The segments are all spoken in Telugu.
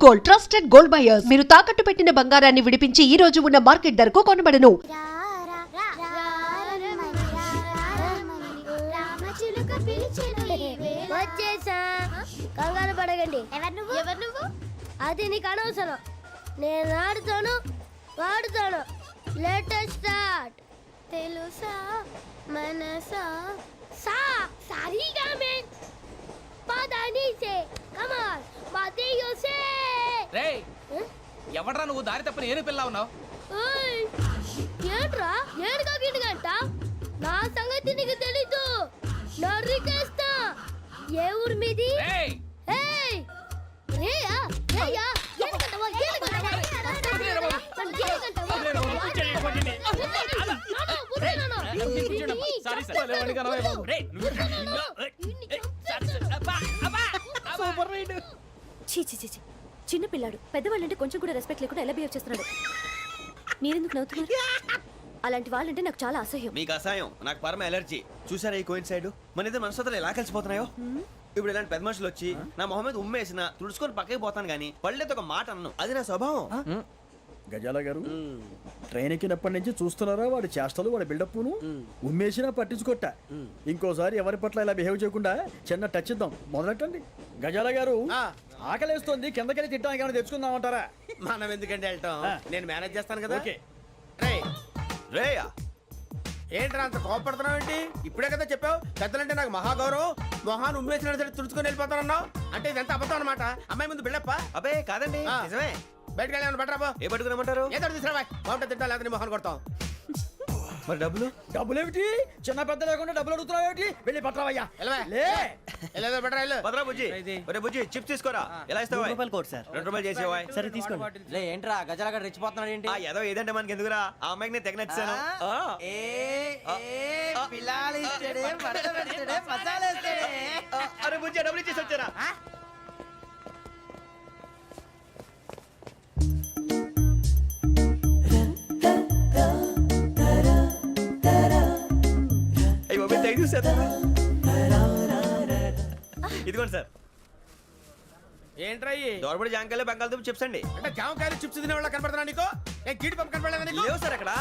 Gold, trusted gold buyers. మీరు తాకట్టు పెట్టిన బంగారాన్ని విడిపించి ఈ రోజు ఉన్న మార్కెట్ ధరకు కొనబడను. కంగారు పడకండి. ఎవరు నువ్వు? అది నీకు అనవసరం. నేను ఆడుతాను, వాడుతాను. Latest start. తెలుసా మనసా సా సారీగా మెన్ పదనిసే కమాన్ మదేయోసే. రేయ్ ఎవడ్రా నువ్వు? దారి తప్పని ఏను పిల్ల ఉన్నావు? ఓయ్ ఏంట్రా ఏడుగా గిడుగంట? నా సంగతి నీకు తెలీదు. నరికేస్తా. ఏ ఊరు మీది? రేయ్ ఏయ్ రేయా రేయా ఏడుగంటవా ఏడుగంటవా సారీ సార్. రేయ్ సూపర్ రైడ్. చీ చీ చీ చీ. చిన్న పిల్లాడు పెద్దవాళ్ళంటే కొంచెం కూడా రెస్పెక్ట్ లేకుండా ఎలా బిహేవ్ చేస్తున్నాడు. మీరెందుకు నవ్వుతున్నారు? అలాంటి వాళ్ళంటే నాకు చాలా అసహ్యం. మీకు అసహ్యం, నాకు పరమ ఎలర్జీ. చూసారా ఈ కోయిన్సైడ్? మన ఇద్దరు మనసుతో ఎలా కలిసిపోతున్నాయో. ఇప్పుడు ఇలాంటి పెద్ద మనుషులు వచ్చి నా మొహం మీద ఉమ్మేసిన తుడుచుకొని పక్కకి పోతాను కానీ పళ్ళేతో ఒక మాట అన్ను. అది నా స్వభావం. గజాల గారు ట్రైన్ ఎక్కినప్పటి నుంచి చూస్తున్నారా వాడి చేష్టలు, వాడి బిల్డప్ను. ఉమ్మేసినా పట్టించుకోట. ఇంకోసారి ఎవరి పట్ల ఇలా బిహేవ్ చేయకుండా చిన్న టచ్ ఇద్దాం. మొదలెట్టండి. గజాల గారు ఆకలేస్తోంది, కిందకెళ్ళి తిట్టడానికి ఏమైనా తెచ్చుకుందామంటారా? మనం ఎందుకంటే వెళ్తాం, నేను మేనేజ్ చేస్తాను కదా. ఓకే. రేయా ఏంట్రా అంత కోపడుతున్నావు ఏంటి? ఇప్పుడే కదా చెప్పావు పెద్దలంటే నాకు మహాగౌరవం, మొహాన్ని ఉమ్మేసిన సరే తుడుచుకొని వెళ్ళిపోతానన్నావు. అంటే ఇదంతా అబద్ధం అనమాట. అమ్మాయి ముందు బిల్డప్ప. అబ్బే కాదండి, నిజమే. బయటకు వెళ్ళి బట్రాబో. ఏ పట్టుకురమ్మంటారు? ఏదో తీసుకురా బాగుంటుంది. తింటా లేదా మొహాన్ని కొడతాం. మరి డబ్బులు? డబ్బులు ఏమిటి? చిన్న పెద్ద లేకుండా డబ్బులు అడుగుతున్నావు ఏమిటి? వెళ్ళి పట్టరావయ్యా. వెళ్ళేదో బట్రా వెళ్ళు. పదరా బుజ్జి. ఒరే బుజ్జి చిప్స్ తీసుకోరా. ఎలా ఇస్తావా? Court sir. 2 రూపాయలు చేసేవా? సరే తీసుకోండి. లే ఏంట్రా గజాలగడ రెచ్చిపోతున్నాడు ఏంటి? ఏదో ఏదంటే మనకి ఎందుకురా, ఆ అమ్మాయికి నేను తెగ నచ్చాను. అరే బుజ్జి డబ్బులు ఇచ్చేసి వచ్చారా? ఇదిగోండి సార్. ఏంట్రా దోరబడి జాంకాయలు బంగాళదుంప చిప్స్ అండి. అంటే జామకాయలు చిప్స్ తినే వాళ్ళ కనపడుతున్నా నీకు? ఏ జీడి పంపు కనపడలేదా నీకు? లేవు సార్ అక్కడ.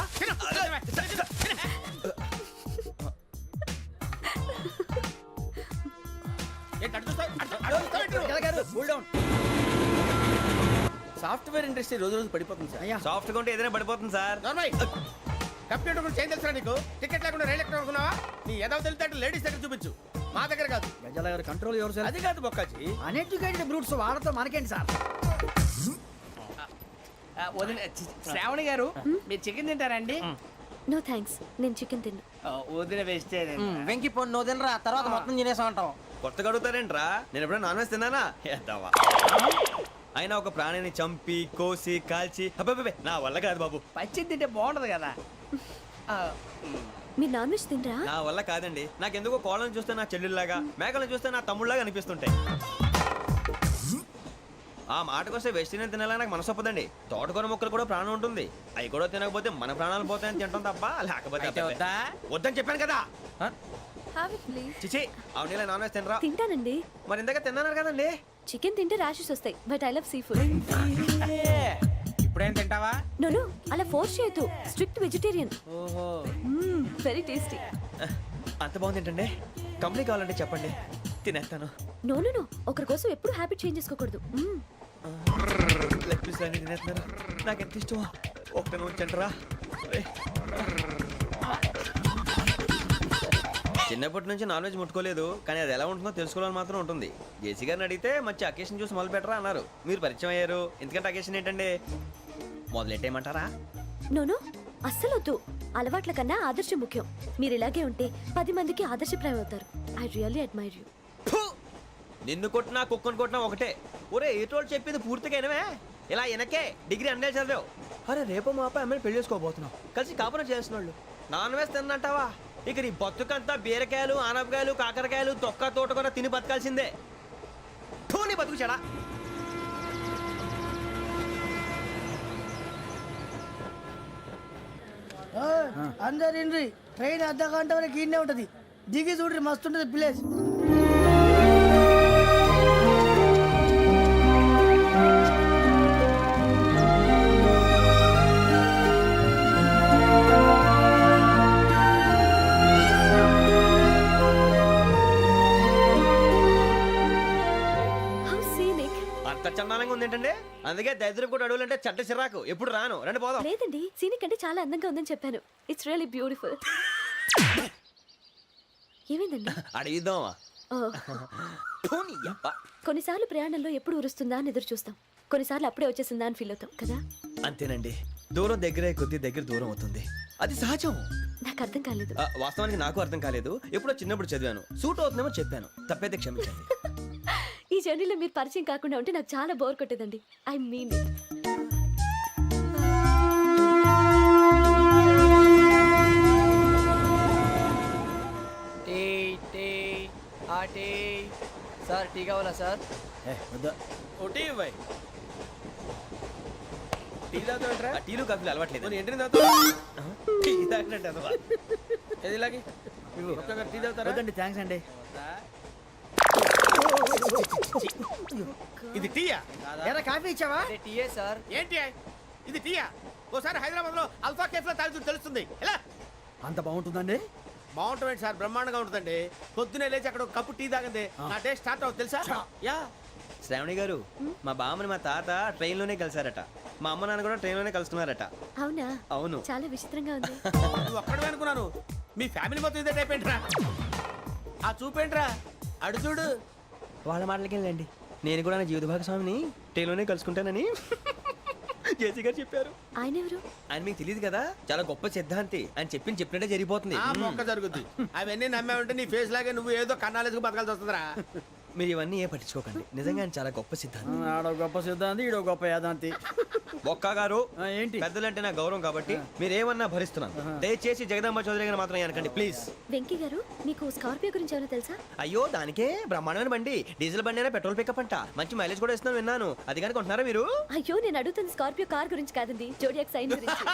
సాఫ్ట్వేర్ ఇండస్ట్రీ రోజు రోజు పడిపోతుంది సార్. సాఫ్ట్ గా ఉంటే ఏదైనా పడిపోతుంది సార్. కంప్యూటర్ గురించి ఏం తెలుసా నీకు? టికెట్ లేకుండా రైలు ఎక్కడ అనుకున్నావా? నీ ఏదో తెలితే లేడీస్ దగ్గర చూపించు, మా దగ్గర కాదు. గజాల గారు కంట్రోల్ ఎవరు సార్? అది కాదు బొక్కాజీ. అన్ఎడ్యుకేటెడ్ బ్రూట్స్ వాడతో మనకేంటి సార్? శ్రావణి గారు మీరు చికెన్ తింటారండి? నో థ్యాంక్స్, నేను చికెన్ తిన్నా. వదిన వేస్తే వెంకి పొన్ను నువ్వు తినరా, తర్వాత మొత్తం తినేసా ఉంటాం. కొత్తగా అడుగుతారేంట్రా? నేను ఎప్పుడైనా నాన్ వెజ్ తిన్నానా? ఎద్దావా. అయినా ఒక ప్రాణిని చంపి కోసి కాల్చి అబ్బే నా వల్ల కాదు బాబు. పచ్చి తింటే బాగుంటది కదా. మీరు నాన్ వెజ్ తినరా? నా వల్ల కాదండి. నాకెందుకో కోళ్ళని చూస్తే నా చెల్లెళ్ళలాగా, మేకలను చూస్తే నా తమ్ముళ్ళలాగా అనిపిస్తుంటాయి. ఆ మాటకొస్తే వెస్టిరియన్ తినాలని నాకు మనసు ఒప్పదండి. తోటకూర మొక్కలు కూడా ప్రాణం ఉంటుంది. అవి కూడా తినకపోతే మన ప్రాణాలు పోతాయని తింటాం తప్ప లేకపోతే వద్దని చెప్పాను కదా. చిచి అవునీ నాన్ వెజ్ తినరా? తింటానండి. మరి ఇందాక తిన్నాను కదండి. చికెన్ తింటే ర్యాషెస్ వస్తాయి, but I love sea food. ఇప్పుడేం తింటావా? నో అలా ఫోర్స్ చేయొద్దు. Strict vegetarian. ఓహో వెరీ టేస్టీ. అంత బాగుంది ఏంటండి? కంపెనీ కావాలంటే చెప్పండి, తినేస్తాను. నో ఒకరి కోసం ఎప్పుడు హ్యాబిట్ చేంజ్ చేసుకోకూడదు. లెగ్ పీస్ అన్ని తినేస్తున్నారు. నాకు ఎంత ఇష్టం. ఒకటే ఉంచండిరా. చిన్నప్పటి నుంచి నాన్ వెజ్ ముట్టుకోలేదు, కానీ అది ఎలా ఉంటుందో తెలుసుకోవాలని మాత్రం ఉంటుంది. జేసీ గారిని అడిగితే మంచి అకేషన్ చూసి మొదలు పెట్టరా అన్నారు. మీరు పరిచయం అయ్యారు, ఎందుకంటే అకేషన్ ఏంటండి? మొదలెట్టేయమంటారా? నో అస్సలు వద్దు. అలవాట్ల కన్నా ఆదర్శం ముఖ్యం. మీరు ఇలాగే ఉంటే 10 మందికి ఆదర్శప్రాయం అవుతారు. I really admire you. నిన్ను కొట్టినా కుక్కను కొట్టినా ఒకటే. ఒరే ఏటోళ్ళు చెప్పింది పూర్తిగా వినవే. ఇలా వెనకే డిగ్రీ అన్నే చదివావు. అరే రేపు మా అబ్బాయి అమ్మాయిని పెళ్లి చేసుకోబోతున్నావు, కలిసి కాపురం చేసిన వాళ్ళు నాన్ వెజ్ తిన్నంటావా? ఇక నీ బతుకంతా బీరకాయలు, ఆనపకాయలు, కాకరకాయలు, తొక్క తోట కూడా తిని బతకాల్సిందే. నీ బతుకు చెడా. అందరు ఇండ్రి, ట్రైన్ అర్ధ గంట వరకు ఇన్నే ఉంటది. దిగి చూడ్రి, మస్తు ఉంటది ప్లేస్. ఇంత చందానంగా ఉంది ఏంటండి? అందుకే దరిద్రం కూడా అడవులంటే చెడ్డ చిరాకు. ఎప్పుడు రాను. రండి పోదాం. లేదండి సీనిక్ అంటే చాలా అందంగా ఉందని చెప్పాను. It's really beautiful. ఏమైందండి? అడిగిద్దామా? ఓ, కొన్నిసార్లు ప్రయాణంలో ఎప్పుడు ఉరుస్తుందా అని ఎదురు చూస్తాం, కొన్నిసార్లు అప్పుడే వచ్చేసిందా అని ఫీల్ అవుతాం కదా. అంతేనండి, దూరం దగ్గరే కొద్ది దగ్గర దూరం అవుతుంది. అది సహజం. నాకు అర్థం కాలేదు. వాస్తవానికి నాకు అర్థం కాలేదు. ఎప్పుడో చిన్నప్పుడు చదివాను. సూట్ అవుతుందేమో చెప్పాను. తప్పైతే క్షమించండి. ఈ జర్నీలో మీరు పరిచయం కాకుండా ఉంటే నాకు చాలా బోర్ కొట్టేదండి. ఐ మీన్ టీ టీ ఆ టీ సార్ టీ కావాలా సార్? వద్దా. ఒకటి ఇవ్వాయి. టీ తాగుతాంట్రా? టీలు కాఫీలు అలవాట్లేదు. ఎంట్రీ తాగుతా. టీ తాగినట్టు అదవా. ఏది ఇలాగే ఒక్కొక్కరు టీ తాగుతారా? వద్దండి, థ్యాంక్స్ అండి. ఇది టీయా? ఎరా కాఫీ ఇచ్చావా? అదే టీయే సార్. ఏంటి ఇది టీయా? ఓసారి హైదరాబాద్ లో అల్ఫా కేఫ్ లో తాగుతూ తెలుస్తుంది. ఎలా అంత బాగుంటుందండి? బాగుంటుంది సార్, బ్రహ్మాండంగా ఉంటుందండి. పొద్దునే లేచి అక్కడ ఒక కప్పు టీ తాగింది నా డే స్టార్ట్ అవుతుంది తెలుసా? యా. శ్రావణి గారు, మా బామ్మని మా తాత ట్రైన్ లోనే కలిసారట. మా అమ్మ నాన్న కూడా ట్రైన్ లోనే కలుస్తున్నారట. అవునా? అవును. చాలా విచిత్రంగా ఉంది. నువ్వు ఒక్కడే అనుకున్నాను, మీ ఫ్యామిలీ మొత్తం ఇదే టైప్ ఏంట్రా? ఆ చూపేంట్రా, అడు చూడు. వాళ్ళ మాటలకి వెళ్ళండి. నేను కూడా నా జీవిత భాగస్వామిని ట్రైన్ లోనే కలుసుకుంటానని జేసీ గారు చెప్పారు. ఆయన ఎవరు? ఆయన మీకు తెలియదు కదా, చాలా గొప్ప సిద్ధాంతి అని చెప్పినట్టే జరిగిపోతుంది. ఆ మొక్క జరుగుద్ది. అవన్నీ నమ్మే ఉంటే నీ ఫేస్ లాగే నువ్వు ఏదో కన్నాలేసుకు బతకాల్సి వస్తుందిరా. మీరు ఇవన్నీ ఏ పట్టించుకోకండి. నిజంగా ఆయన చాలా గొప్ప సిద్ధాంతి. ఆడో గొప్ప సిద్ధాంతి, ఈడో గొప్ప యాదాంతి. బొక్క గారు, ఏంటి? పెద్దలంటే నా గౌరవం కాబట్టి మీరేమన్నా భరిస్తున్నాను. దయచేసి జగదాంబ చౌదరి గారు మాత్రం అనకండి ప్లీజ్. వెంకీ గారు, మీకు స్కార్పియో గురించి ఏమైనా తెలుసా? అయ్యో, దానికే బ్రహ్మాండమైన బండి. డీజిల్ బండి అయినా పెట్రోల్ పికప్ అంట. మంచి మైలేజ్ కూడా ఇస్తున్నాను విన్నాను. అది కానీ కొంటున్నారా మీరు? అయ్యో, నేను అడుగుతుంది స్కార్పియో కార్ గురించి కాదండి, జోడియాక్ సైన్ గురించి.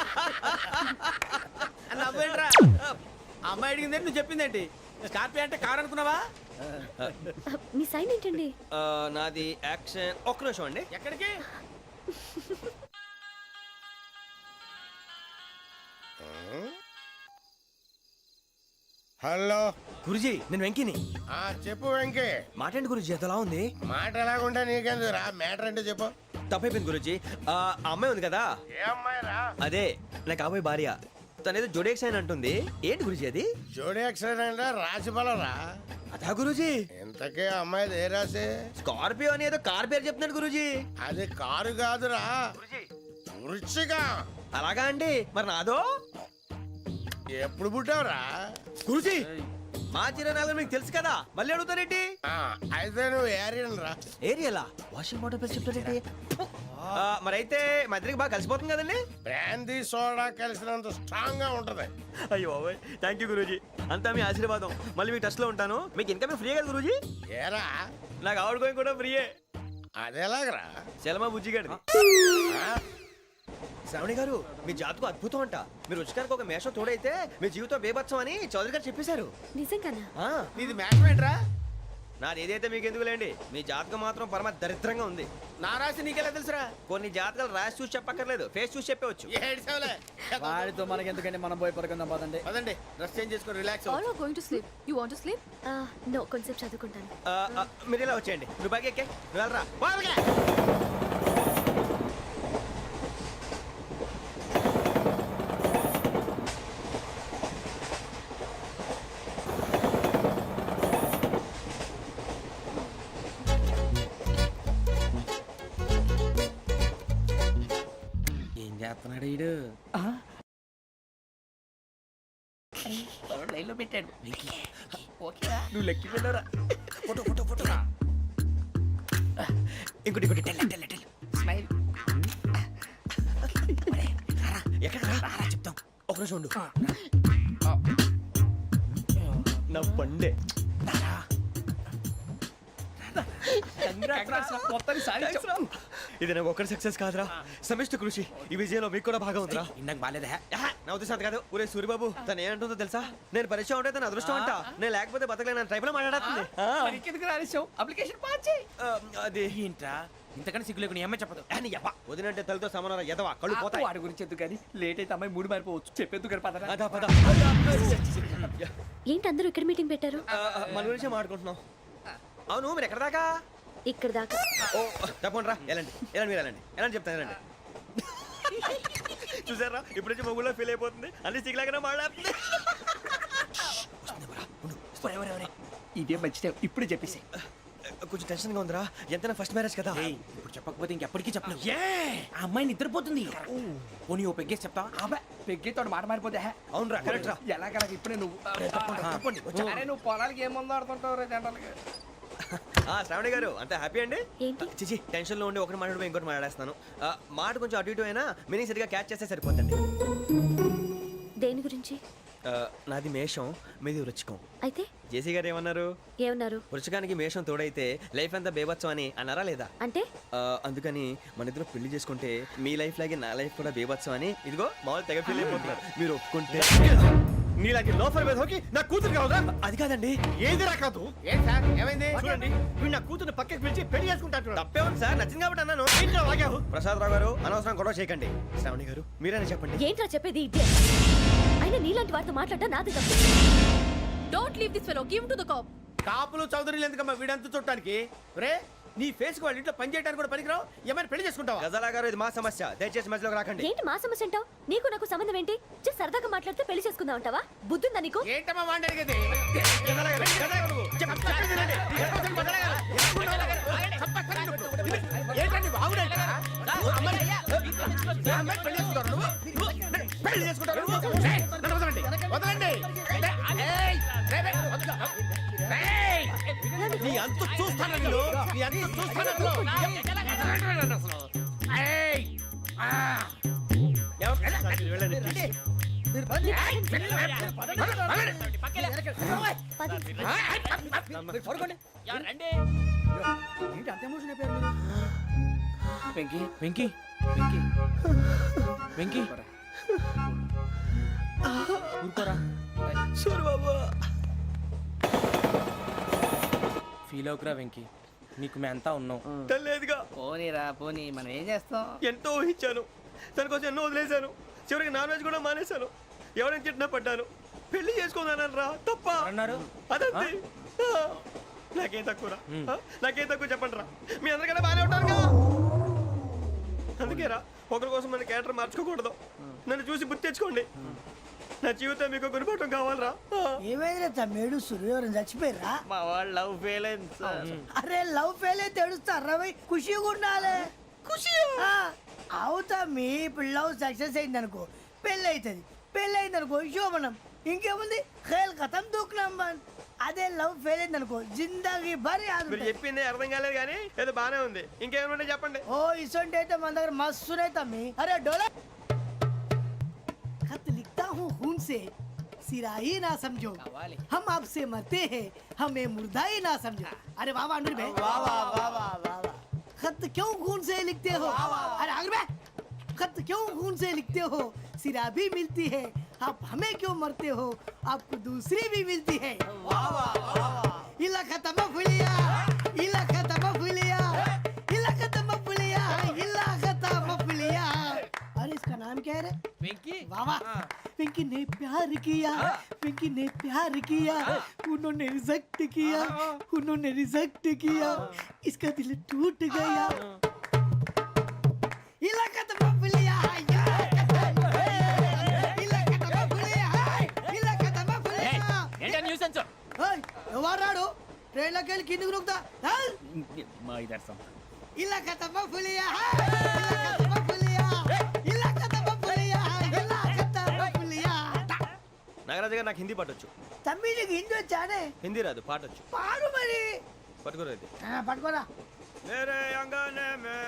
నవ్వేంట్రా? అమ్మాయి అడిగింది నువ్వు చెప్పిందేంటి? స్కార్పియో అంటే కార్ అనుకున్నావా? మీ సైన్ ఏంటండి? నాది యాక్షన్. ఒక్క నిమిషం అండి. ఎక్కడికి? హలో గురుజీ, నేను వెంకిని. చెప్పు వెంకీ. మాటండి గురుజీ, ఎంతలా ఉంది? మాట ఎలాగుంటా నీకెందుకు రా, మ్యాటర్ అంటే చెప్పు. తప్పైపోయింది గురుజీ. ఆ అమ్మాయి ఉంది కదా, ఏ అమ్మాయి రా? అదే నా కాబోయే భార్య. తనేదో జోడేక్స్ అని అంటుంది. ఏంటి గురుజీ అది? జోడి యాక్సిడెంట్ రాసి బలరా? అదా గురుజీ. ఇంతకే అమ్మాయిది ఏ రాసి? స్కార్పియో అని ఏదో కార్ పేరు చెప్తున్నాడు గురుజీ. అది కారు కాదురా, వృచ్చిక. అలాగా అండి, మరి నాదో? ఎప్పుడు పుట్టావురా? గురుజీ, మా చిరనాలు మీకు తెలుసు కదా, మళ్ళీ అడుగుతారేంటి? అయితే నువ్వు ఏరియన్ రా. ఏరియలా? వాషింగ్ వాటర్ పేరు చెప్తారేంటి? మరైతే మా ఇద్దరికి బాగా కలిసిపోతుంది కదండి. బ్రాందీ సోడా కలిసినంత స్ట్రాంగ్ గా ఉంటది. అయ్యో థ్యాంక్ యూ గురూజీ, అంతా మీ ఆశీర్వాదం. మళ్ళీ మీకు టచ్ లో ఉంటాను. మీకు ఇన్కమ్ ఫ్రీ కదా గురూజీ? ఏరా, నాకు ఆవిడ గోయింగ్ కూడా ఫ్రీయే. అదేలాగరా? చలమా బుజ్జి గారిది. శ్రావణి గారు, మీ జాతకు అద్భుతం అంట. మీరు రుచికారికి ఒక మేషం తోడైతే మీ జీవితం బేబత్సం అని చౌదరి గారు చెప్పేశారు. నిజంగానా? నీది మ్యాటర్ ఏంట్రా? నాది ఏదైతే మీకు ఎందుకులేండి, మీ జాతకం మాత్రం పరమ దరిద్రంగా ఉంది. నా రాసి నీకెలా తెలుసురా? కొన్ని జాతకాలు రాసి చూసి చెప్పక్కర్లేదు, ఫేస్ చూసి చెప్పవచ్చు. ఏడ్చావులే. వాడితో మనకి ఎందుకండి, మనం పోయి పడుకుందాం పదండి. పదండి, డ్రెస్ చేంజ్ చేసుకొని relax. All are going to sleep. You want to sleep? No, కొంచెం చదువుకుంటాను. మీరు ఇలా వచ్చేయండి. నువ్వు బాగా ఎక్కే, నువ్వు వెళ్ళరా. వాళ్ళకే ఏం చేస్తున్నాడు ఈడు? లైన్లో పెట్టాడు. నువ్వు లెక్కి వెళ్ళరా. Photo photo photo. ఇంకోటి ఇంకోటి. Tell smile. ఎక్కడ రా చెప్తాం. ఒక నిమిషం ఉండు. నా పండే. ఇది నాకు ఒక్కడి సక్సెస్ కాదురా, సమిష్టి కృషి. ఈ విజయంలో మీకు కూడా భాగం ఉందిరా. ఇందాక బాగాలేదా? నా ఉద్దేశం కాదు. ఒరే సూరిబాబు, తను ఏమంటుందో తెలుసా? నేను పరిచయం ఉంటే తన అదృష్టం అంట. నేను లేకపోతే బతకలేను. ట్రైబ్ లో మాట్లాడుతుంది. అప్లికేషన్ పాస్ చేయి. అది ఏంట్రా ఇంతకన్నా సిగ్గు లేకుండా ఏమై చెప్పదు. వదినంటే తలతో సమానం ఎదవా, కళ్ళు పోతాయి. వాడి గురించి ఎందుకు కానీ లేట్ అయితే అమ్మాయి మూడు మారిపోవచ్చు. చెప్పేందుకు కానీ పదరా. అదా పద. ఏంటి అందరూ ఇక్కడ మీటింగ్ పెట్టారు? మన గురించే మాట్లాడుకుంటున్నాం. అవును, మీరు ఎక్కడ దాకా? ఇక్కడ దాకా. ఓ తప్పకుండా రా వెళ్ళండి వెళ్ళండి మీరు వెళ్ళండి వెళ్ళండి చెప్తాను వెళ్ళండి. చూసారా ఇప్పుడు నుంచి మొగుల్లో ఫీల్ అయిపోతుంది అన్ని సిగ్లాగానే మాట్లాడుతుంది. ఇదే మంచి ఇప్పుడు చెప్పేసి కొంచెం టెన్షన్గా ఉందిరా ఎంతైనా ఫస్ట్ మ్యారేజ్ కదా. ఇప్పుడు చెప్పకపోతే ఇంకెప్పటికీ చెప్పలేవు. ఆ అమ్మాయి నిద్రపోతుంది. పోనీ ఓ పెగ్గేసి చెప్తా. పెగ్గేతో మాట మారిపోతే అవునరా కరెక్ట్ రా. ఎలాగలా ఇప్పుడే నువ్వు అరే నువ్వు పొలాలకి ఏం ముందు ఆడుతుంటావు రే జనరల్గా. శ్రావణి గారు అంత హ్యాపీ అండి? ఏంటి? చిచి టెన్షన్ లో ఉండి ఒకటి మాట్లాడిపోయి ఇంకోటి మాట్లాడేస్తాను. మాట కొంచెం అటు ఇటు అయినా మీనింగ్ సరిగా క్యాచ్ చేస్తే సరిపోతుంది. దేని గురించి? నాది మేషం మీది వృచ్చికం. అయితే జేసీ గారు ఏమన్నారు? ఏమన్నారు? వృచ్చికానికి మేషం తోడైతే లైఫ్ అంతా బేబత్సం అని అన్నారా లేదా? అంటే అందుకని మన ఇద్దరు పెళ్లి చేసుకుంటే మీ లైఫ్ లాగే నా లైఫ్ కూడా బేబత్సం అని ఇదిగో మామూలు తెగ ఫీల్ అయిపోతున్నారు. మీరు ఒప్పుకుంటే నీలాంటి లోఫర్ మీద హోకి నా కూతురు కావదా? అది కాదండి. ఏది రాకాదు? ఏం సార్ ఏమైంది? చూడండి వీడు నా కూతురు పక్కకి పిలిచి పెళ్లి చేసుకుంటాడు. తప్పే ఉంది సార్, నచ్చింది కాబట్టి అన్నాను. ప్రసాద్ రావు గారు అనవసరం గొడవ చేయకండి. శ్రావణి గారు మీరైనా చెప్పండి. ఏంట్రా చెప్పేది? ఇదే అయినా నీలాంటి వారితో మాట్లాడటం నాది తప్పు. Don't leave this fellow, give to the cop. కాపులు చౌదరులు ఎందుకమ్మా వీడంతా చుట్టానికి? రే నీ ఫేస్ కు వాళ్ళ ఇంట్లో పని చేయడానికి కూడా పనికిరావు. ఏమైనా పెళ్లి చేసుకుంటావా? గజాలా గారు ఇది మా సమస్య, దయచేసి మధ్యలోకి రాకండి. ఏంటి మా సమస్య అంటావు? నీకు నాకు సంబంధం ఏంటి? జస్ట్ సరదాగా మాట్లాడితే పెళ్లి చేసుకుందాం అంటావా? బుద్ధుందా నీకు? ఏంటమ్మా వాడిని అడిగేది? ఏంటండి బాగుండేట? పెళ్లి చేసుకుంటారు నన్ను వదలండి వదలండి. నీ అంత చూస్తాను నీ అంత చూస్తాను. వెంకీ వెంకీ వెంకీ వెంకీ ఊరుకోరా. ఫీల్ అవుకురా వెంకీ, నీకు మేమంతా ఉన్నాం. తెలియదుగా పోనీరా పోనీ, మనం ఏం చేస్తాం? ఎంతో ఊహించాను, దానికోసం ఎన్నో వదిలేశాను. చివరికి నాన్ వెజ్ కూడా మానేశాను. ఎవరైనా తిట్టినా పడ్డాను. పెళ్లి చేసుకున్నాను రా తప్ప అన్నారు. అదంతే. నాకేం తక్కువ నాకేం తక్కువ చెప్పండి రా. మీ అందరికన్నా బాగానే ఉంటారుగా. అందుకే రా ఒకరి కోసం మన క్యారెక్టర్ మార్చుకోకూడదు. నన్ను చూసి గుర్తు తెచ్చుకోండి. నా జీవితం మీకు గురిపటం కావాలరా. ఏమైందిరా తమ్మేడు సూర్యవరం చచ్చిపోయిరా? మా వాళ్ళు లవ్ ఫెయిల్ అయింది. అరే లవ్ ఫెయిల్ అయితే ఏడుస్తారా? ఖుషిగా ఉండాలి. ఖుషి అవుతా మీ ఇప్పుడు లవ్ సక్సెస్ అయింది అనుకో పెళ్ళి అవుతుంది. పెళ్ళి అయింది అనుకో శోభనం. ఇంకేముంది ఖేల్ కథం దూకునాం బన్. అదే లవ్ ఫెయిల్ అయింది అనుకో జిందాగీ భారీ. మీరు చెప్పింది అర్థం కాలేదు కానీ ఏదో బానే ఉంది. ఇంకేమైనా చెప్పండి. ఓ ఇసొంటి అయితే మన దగ్గర మస్తు తమ్మి. అరే డోలా खत लिखता हूँ खून से सिरा ही ना समझो, हम आपसे मरते हैं हमें मुर्दा ही ना समझो. अरे वाह वाह अनुर भाई, वाह वाह वाह वाह वाह. खत क्यों खून से लिखते हो? अरे अनुर भाई खत क्यों खून से लिखते हो? सिरा भी मिलती है, आप हमें क्यों मरते हो? आपको दूसरी भी मिलती है. वाह वाह वाह. इला खत्म फुलिया, इला खत्म फुलिया, इला खत्म फुलिया, इला खत्म फुलिया. अरे इसका नाम क्या है रे? వెంకీ वाह वाह. पिंकी ने प्यार किया, पिंकी ने प्यार किया, उन्होंने रिजेक्ट किया, उन्होंने रिजेक्ट किया, इसका दिल टूट गया. इलाका तो बबलिया ఎవరాడు ట్రైన్లోకి వెళ్ళి కిందికి నొక్కుతా. మా ఇదర్శం ఇలాకా తప్ప పులియా, ఇలాకా తప్ప పులియా, ఇలాకా తప్ప పులియా, ఇలాకా తప్ప పులియా. నాగరాజు గారు నాకు హిందీ పాటొచ్చు. తమ్మి నీకు హిందీ వచ్చానే? హిందీ రాదు, పాటొచ్చు. పాడు మరి. పట్టుకోలేదు. పట్టుకోరా. मेरे अंगने में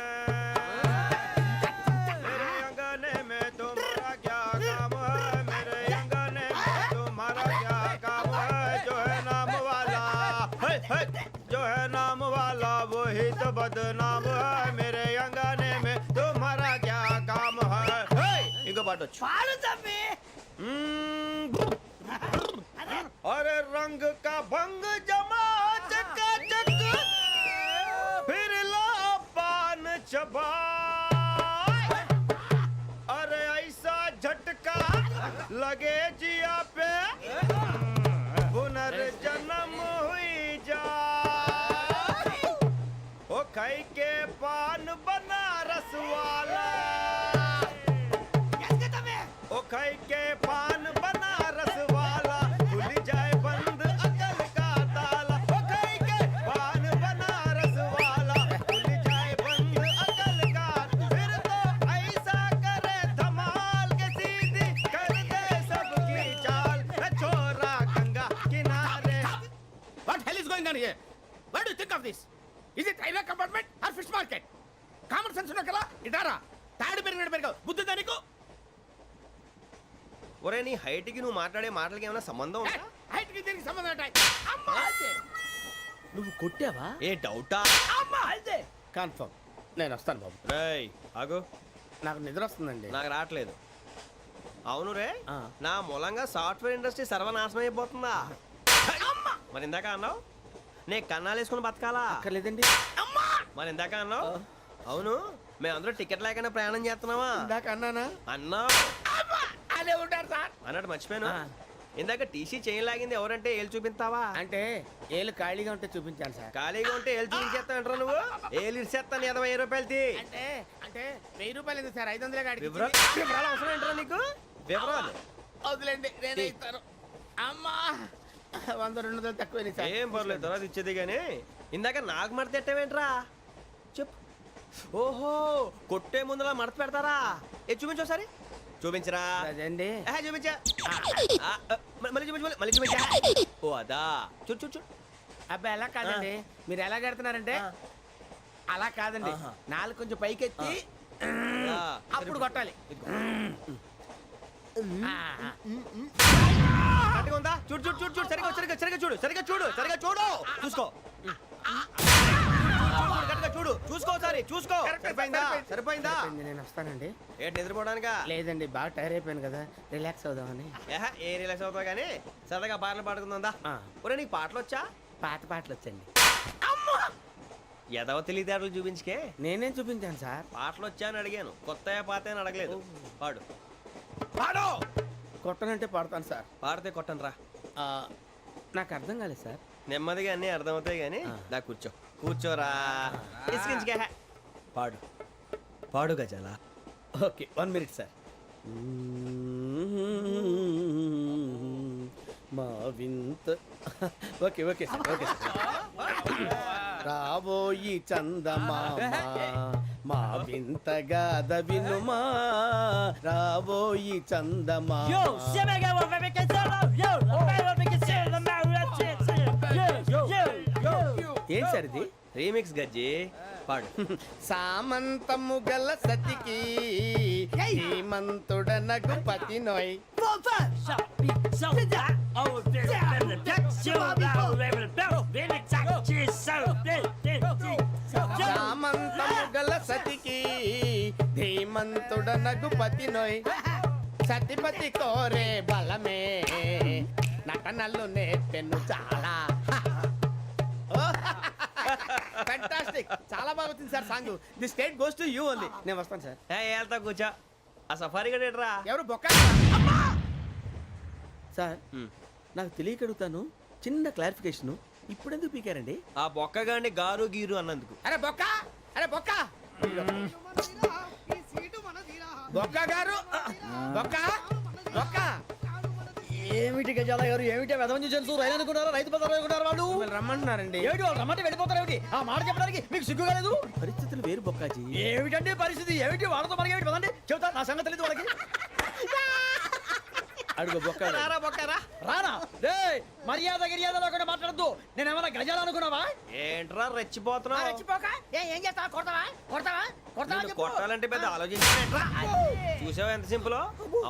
मेरे अंगने में तुम्हारा क्या काम है? मेरे अंगने में तुम्हारा क्या काम है? जो है नाम वाला जो है नाम वाला वही तो बदनाम है. मेरे अंगने में तुम्हारा क्या काम है? इनको पाटो पाड़ो तम्मी. अरे रंग का भंग जमा चकाचक फिर ला पान चबा. अरे ऐसा झटका लगे जिया पे पुनर्जन्म हुई जा. ओ खाई के पान बनारस वाला ओ खाई के पान बनारस वाला खुल जाए बंद अकल का ताला ओ खाई के पान बनारस वाला खुल जाए बंद अकल का फिर तो ऐसा करे धमाल के सीधी कर दे सबकी चाल छोरा गंगा किनारे What hell is going on here? What do you think of this? Is it railway compartment or fish market? Common sense ఉన్న కదా ఇటారా తాడు పెరిగినట్టు పెరగవు బుద్ధి దానికి ఒరే నీ హైట్ కి నువ్వు మాట్లాడే మాటలకి ఏమైనా సంబంధం ఉందా హైట్ కి దీనికి సంబంధం ఉంటాయి అమ్మా నువ్వు కొట్టావా? ఏ డౌటా అమ్మా అయితే కన్ఫర్మ్ నేను వస్తాను బాబు రేయ్ ఆగు నాకు నిద్ర వస్తుందండి నాకు రావట్లేదు అవును రే నా మూలంగా సాఫ్ట్వేర్ ఇండస్ట్రీ సర్వనాశనం అయిపోతుందా మరి ఇందాక అన్నావు నే కన్నాలు వేసుకుని బతకాలా అక్కర్లేదండి మరి ఇందాక అన్నావు అవును మేమందరూ టికెట్ లేకుండా ప్రయాణం చేస్తున్నావా ఇందాక అన్నానా అన్నావు అదే ఉంటారు సార్ అన్నట్టు మర్చిపోయాను ఇందాక టీసీ చేయి లాగింది ఎవరంటే ఏళ్ళు చూపిస్తావా అంటే ఏళ్ళు ఖాళీగా ఉంటే చూపించాను సార్ ఖాళీగా ఉంటే ఏళ్ళు చూపించేస్తావు నువ్వు ఏళ్ళు ఇచ్చేస్తాను 20 రూపాయలు తీ అంటే అంటే 1000 రూపాయలు ఎందుకు సార్ 500 గాడికి వివరాలు అవసరం ఏంటరా నీకు వివరాలు వదిలేండి నేనే ఇస్తాను అమ్మా 100-200 తక్కువ సార్ ఏం పర్లేదు తర్వాత ఇచ్చేది కానీ ఇందాక నాకు మడత ఎట్టవేంట్రా చెప్పు ఓహో కొట్టే ముందులా మడత పెడతారా ఏ చూపించు ఒకసారి చూపించరా అదండి చూపించా మళ్ళీ చూపించు మళ్ళీ చూపించా ఓ అదా చూడు చూడు చూడు అబ్బాయి ఎలా కాదండి మీరు ఎలా కడుతున్నారంటే అలా కాదండి నాలుగు కొంచెం పైకెత్తి అప్పుడు కొట్టాలి కరెక్ట్గా ఉందా చూడు చూడు చూడు చూడు సరిగా సరిగా సరిగా చూడు సరిగా చూడు సరిగా చూడు చూసుకో కరెక్ట్గా చూడు చూసుకో ఒకసారి చూసుకో సరిపోయిందా సరిపోయిందా నేను వస్తానండి ఏంటి నిద్రపోవడానికా లేదండి బాగా టైర్ అయిపోయాను కదా రిలాక్స్ అవుదామని ఏ రిలాక్స్ అవుతావు కానీ సరదాగా పాటలు పాడుకుందా ఒరే నీకు పాటలు వచ్చా పాత పాటలు వచ్చండి ఎదవ తెలివితేటలు చూపించుకే నేనేం చూపించాను సార్ పాటలు వచ్చా అని అడిగాను కొత్త పాత అని అడగలేదు పాడు పాడు కొట్టనంటే పాడతాను సార్ పాడితే కొట్టను రా నాకు అర్థం కాలేదు సార్ నెమ్మదిగా అన్నీ అర్థమవుతాయి కానీ దా కూర్చో కూర్చోరా ఇసుకించుకే పాడు పాడు గజాల ఓకే 1 మినిట్ సార్ మా వింత okay okay sir okay sir రాబోయి చందమామ మా వింతగా వినుమా రాబోయి చందమామ ఏం సార్ ఇది రీమిక్స్ గజ్జి పాడు సామంతము గల సతికి హేమంతుడనగు పతి నోయ్ సామంతము గల సతికి ధీమంతుడనగు పతి నోయ్ సతిపతి కోరే బలమే నటనలు నేర్పెను చాలా ఫ్యాంటాస్టిక్ చాలా బాగా వచ్చింది sir song the state goes to you only నేను వస్తాను సార్ వెళ్తా కూర్చో ఆ సఫారీ గడేట్రా ఎవరు బొక్క సార్ నాకు తెలియక అడుగుతాను చిన్న క్లారిఫికేషన్ ఇప్పుడెందుకు పీకారండి ఆ బొక్కగాండి గారు గీరు అన్నందుకు అరే బొక్క అరే బొక్క బొక్క గారు బొక్క బొక్క ఏమిటి గజాల గారు ఏమిటి వెదవని తెలుసు రైలు అనుకున్నారా రైతు బజార్ అనుకున్నారు వాళ్ళు రమ్మంటున్నారండి ఏమిటి వాళ్ళు రమ్మంటే వెళ్ళిపోతారు ఏమిటి ఆ మాట చెప్పడానికి మీకు సిగ్గు కాలేదు పరిస్థితులు వేరు బొక్కాజీ ఏమిటండి పరిస్థితి ఏమిటి వాళ్ళతో మనకి ఏమిటి పదండి చెబుతా నా సంగతి తెలియదు వాళ్ళకి అడుగు బొక్క రారా బొక్కరా రానా రే మర్యాద గిర్యాద లేకుండా మాట్లాడద్దు నేను ఏమైనా గజాలు అనుకున్నావా ఏంట్రా రెచ్చిపోతున్నావు ఏం చేస్తావా కొడతావా కొడతావా నిన్ను కొట్టాలంటే పెద్ద ఆలోచించానేంట్రా చూసావా ఎంత సింపుల్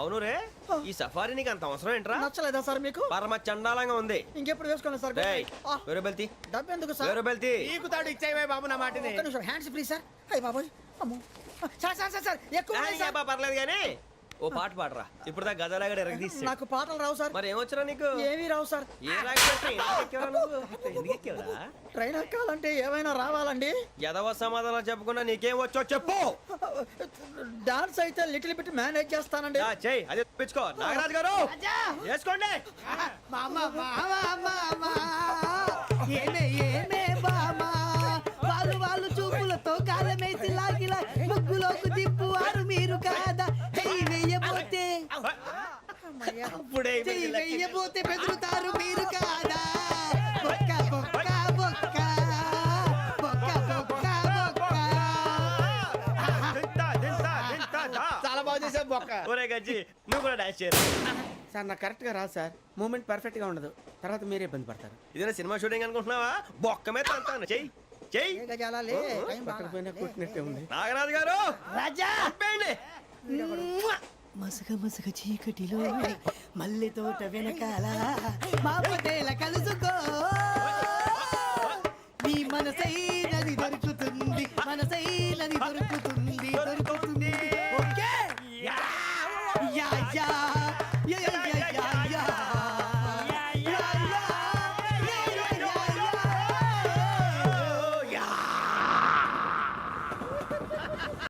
అవును రే ఈ సఫారీ నీకు అంత అవసరం ఏంట్రా నచ్చలేదా సార్ మీకు పరమ చండాలంగా ఉంది ఇంకెప్పుడు వేసుకోండి సార్ డేయ్, వేరే బెల్తి డబ్బు ఎందుకు సార్ వేరే బెల్తి నీకు తాడు ఇచ్చాయి బాబు నా మాటని ఒక్క నిమిషం హ్యాండ్స్ ఫ్రీ సార్ అయ్యి బాబోయ్ అమ్మో సార్ సార్ సార్ సార్ ఎక్కువ ఉన్నాయి సార్. పర్లేదు కానీ ఓ పాట పాడరా ఇప్పుడు దా గదలాగడ ఎరగదీసి నాకు పాటలు రావు సార్ మరి ఏమొచ్చరా నీకు ఏమీ రావు సార్ ఏ రాకపోతే ఎందుకు ఎక్కేవరా ట్రైన్ ఎక్కాలంటే ఏమైనా రావాలండి ఎదవ సమాధానం చెప్పకుండా నీకేం వచ్చో చెప్పు డాన్స్ అయితే లిటిల్ బిట్ మేనేజ్ చేస్తానండి చెయ్యి అదే తెప్పించుకో నాగరాజు గారు వేసుకోండి మామా మామా మామా ఏమే ఏమే బామా వాళ్ళు వాళ్ళు చూపు ముగ్గులోకి తిప్పువారు మీరు కాదా చెయ్యి వెయ్యబోతే అప్పుడే చెయ్యి వెయ్యబోతే బెదురుతారు మీరు కాదా బొక్క బొక్క బొక్క బొక్క బొక్క బొక్క చాలా బాగా చేసావు బొక్క. ఒరే గజ్జి నువ్వు కూడా డాన్స్ చేయరు. సార్ నాకు కరెక్ట్ గా రాదు సార్ మూమెంట్ పర్ఫెక్ట్ గా ఉండదు తర్వాత మీరే ఇబ్బంది పడతారు. ఇదేనా సినిమా షూటింగ్ అనుకుంటున్నావా? బొక్క మీద అంటాను. చెయ్యి చెయ్యి. పక్కన కొట్టినట్టే ఉంది. నాగరాజు గారు రాజా చంపేయండి. మసగ మసగ చీకటిలో మల్లె తోట వెనకాల మా పటేల కలుసుకో నీ మనసైనది దొరుకుతుంది మనసైనది దొరుకుతుంది దొరుకుతుంది ఓకే యా యా